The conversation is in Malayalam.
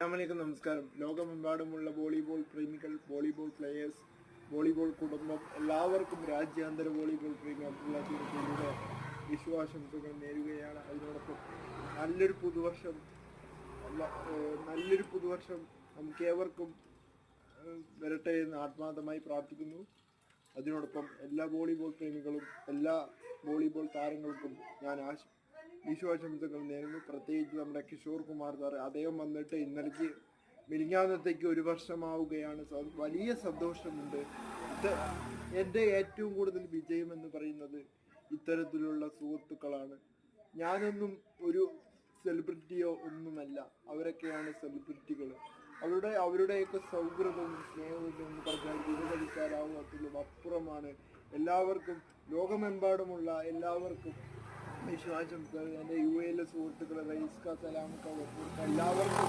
അസ്സലാമലൈക്കും, നമസ്കാരം. ലോകമെമ്പാടുമുള്ള വോളിബോൾ പ്രേമികൾ, വോളിബോൾ പ്ലേയേഴ്സ്, വോളിബോൾ കുടുംബം എല്ലാവർക്കും രാജ്യാന്തര വോളിബോൾ പ്രേമി അബ്ദുള്ള തിരുത്തിയുടെ വിശ്വാസംസകൾ നേരുകയാണ്. അതിനോടൊപ്പം നല്ലൊരു പുതുവർഷം നമുക്കേവർക്കും വരട്ടെ എന്ന് ആത്മാർത്ഥമായി പ്രാർത്ഥിക്കുന്നു. അതിനോടൊപ്പം എല്ലാ വോളിബോൾ പ്രേമികളും എല്ലാ വോളിബോൾ താരങ്ങൾക്കും ഞാൻ വിശ്വാസംസകൾ നേരുന്നു. പ്രത്യേകിച്ച് നമ്മുടെ കിഷോർ കുമാർ സാർ, അദ്ദേഹം വന്നിട്ട് മിനിഞ്ഞാന്നത്തേക്ക് 1 വർഷമാവുകയാണ്. വലിയ സന്തോഷമുണ്ട്. എൻ്റെ ഏറ്റവും കൂടുതൽ വിജയം എന്ന് പറയുന്നത് ഇത്തരത്തിലുള്ള സുഹൃത്തുക്കളാണ്. ഞാനൊന്നും ഒരു സെലിബ്രിറ്റിയോ ഒന്നുമല്ല, അവരൊക്കെയാണ് സെലിബ്രിറ്റികൾ. അവരുടെയൊക്കെ സൗഹൃദവും സ്നേഹവും എന്ന് പറഞ്ഞാൽ വിലമതിക്കാനാവാത്തതിലും അപ്പുറമാണ്. എല്ലാവർക്കും, ലോകമെമ്പാടുമുള്ള എല്ലാവർക്കും വിശ്വാസംസകൾ. എൻ്റെ UAE സുഹൃത്തുക്കളെ റൈസ്ക, സലാമക്ക, എല്ലാവർക്കും